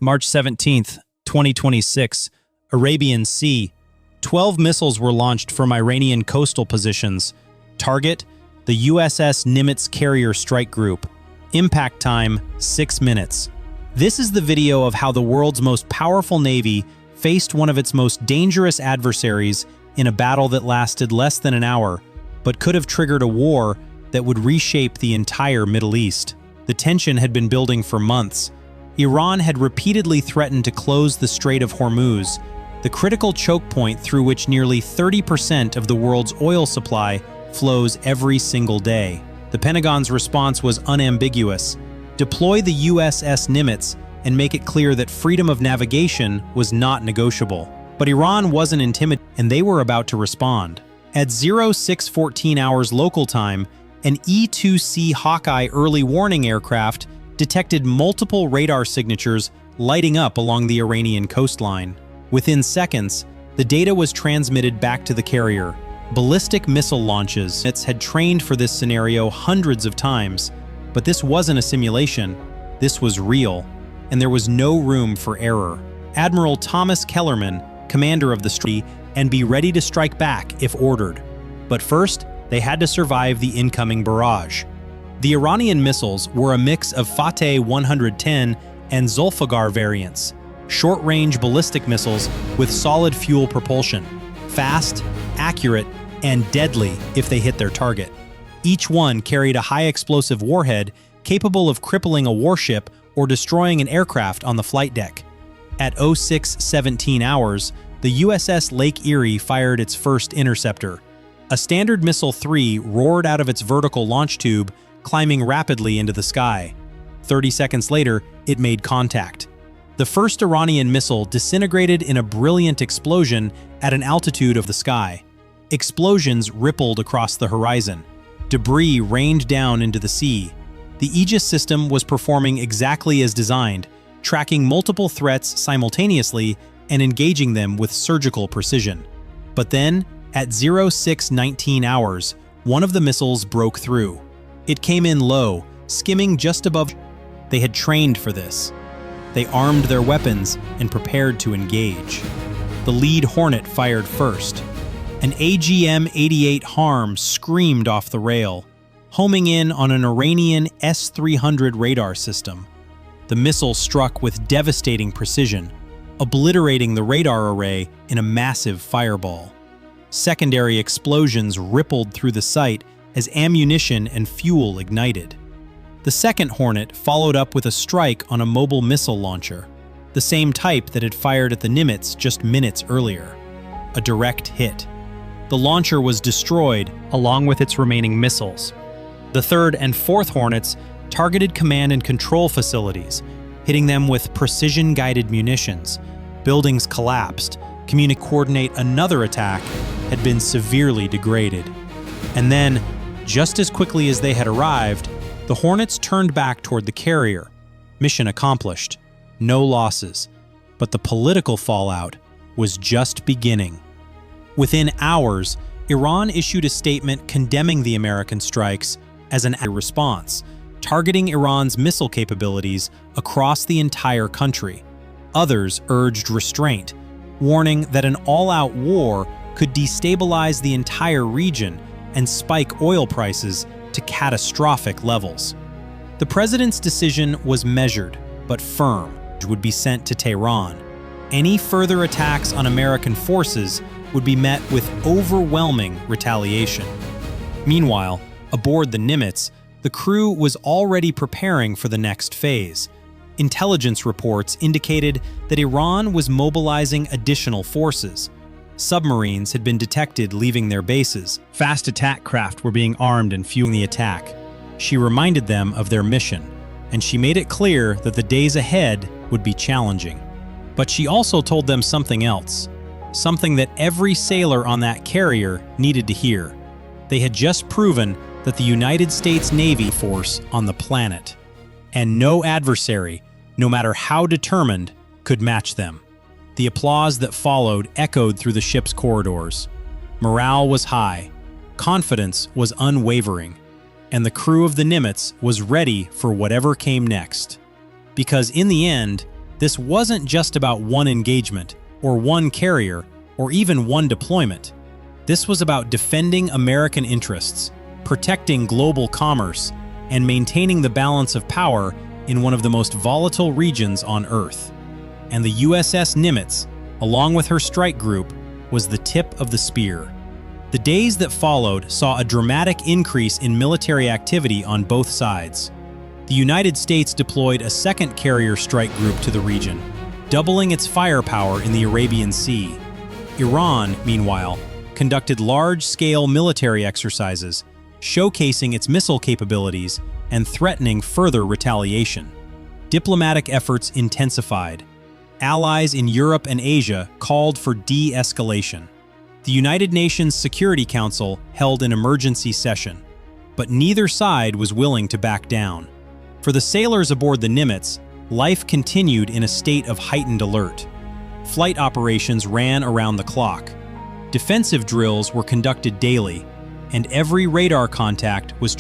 March 17th, 2026, Arabian Sea. 12 missiles were launched from Iranian coastal positions. Target, the USS Nimitz carrier strike group. Impact time, 6 minutes. This is the video of how the world's most powerful navy faced one of its most dangerous adversaries in a battle that lasted less than an hour, but could have triggered a war that would reshape the entire Middle East. The tension had been building for months. Iran had repeatedly threatened to close the Strait of Hormuz, the critical choke point through which nearly 30% of the world's oil supply flows every single day. The Pentagon's response was unambiguous: deploy the USS Nimitz and make it clear that freedom of navigation was not negotiable. But Iran wasn't intimidated, and they were about to respond. At 0614 hours local time, an E-2C Hawkeye early warning aircraft detected multiple radar signatures lighting up along the Iranian coastline. Within seconds, the data was transmitted back to the carrier. Ballistic missile launches had trained for this scenario hundreds of times, but this wasn't a simulation. This was real, and there was no room for error. Admiral Thomas Kellerman, commander of the Strait, and be ready to strike back if ordered. But first, they had to survive the incoming barrage. The Iranian missiles were a mix of Fateh-110 and Zolfaghar variants, short-range ballistic missiles with solid fuel propulsion, fast, accurate, and deadly if they hit their target. Each one carried a high-explosive warhead capable of crippling a warship or destroying an aircraft on the flight deck. At 0617 hours, the USS Lake Erie fired its first interceptor. A Standard Missile 3 roared out of its vertical launch tube, climbing rapidly into the sky. 30 seconds later, it made contact. The first Iranian missile disintegrated in a brilliant explosion at an altitude of the sky. Explosions rippled across the horizon. Debris rained down into the sea. The Aegis system was performing exactly as designed, tracking multiple threats simultaneously and engaging them with surgical precision. But then, at 0619 hours, one of the missiles broke through. It came in low, skimming just above. They had trained for this. They armed their weapons and prepared to engage. The lead Hornet fired first. An AGM-88 Harm screamed off the rail, homing in on an Iranian S-300 radar system. The missile struck with devastating precision, obliterating the radar array in a massive fireball. Secondary explosions rippled through the site as ammunition and fuel ignited. The second Hornet followed up with a strike on a mobile missile launcher, the same type that had fired at the Nimitz just minutes earlier. A direct hit. The launcher was destroyed along with its remaining missiles. The third and fourth Hornets targeted command and control facilities, hitting them with precision-guided munitions. Buildings collapsed. Coordinate another attack had been severely degraded. And then, just as quickly as they had arrived, the Hornets turned back toward the carrier. Mission accomplished. No losses. But the political fallout was just beginning. Within hours, Iran issued a statement condemning the American strikes as an response, targeting Iran's missile capabilities across the entire country. Others urged restraint, warning that an all-out war could destabilize the entire region and spike oil prices to catastrophic levels. The president's decision was measured but firm. It would be sent to Tehran. Any further attacks on American forces would be met with overwhelming retaliation. Meanwhile, aboard the Nimitz, the crew was already preparing for the next phase. Intelligence reports indicated that Iran was mobilizing additional forces. Submarines had been detected leaving their bases. Fast attack craft were being armed and fueling the attack. She reminded them of their mission, and she made it clear that the days ahead would be challenging. But she also told them something else, something that every sailor on that carrier needed to hear. They had just proven that the United States Navy force on the planet, and no adversary, no matter how determined, could match them. The applause that followed echoed through the ship's corridors. Morale was high, confidence was unwavering, and the crew of the Nimitz was ready for whatever came next. Because in the end, This wasn't just about one engagement, or one carrier, or even one deployment. This was about defending American interests, protecting global commerce, and maintaining the balance of power in one of the most volatile regions on Earth. And the USS Nimitz, along with her strike group, was the tip of the spear. The days that followed saw a dramatic increase in military activity on both sides. The United States deployed a second carrier strike group to the region, doubling its firepower in the Arabian Sea. Iran, meanwhile, conducted large-scale military exercises, showcasing its missile capabilities and threatening further retaliation. Diplomatic efforts intensified. Allies in Europe and Asia called for de-escalation. The United Nations Security Council held an emergency session, but neither side was willing to back down. For the sailors aboard the Nimitz, life continued in a state of heightened alert. Flight operations ran around the clock. Defensive drills were conducted daily, and every radar contact was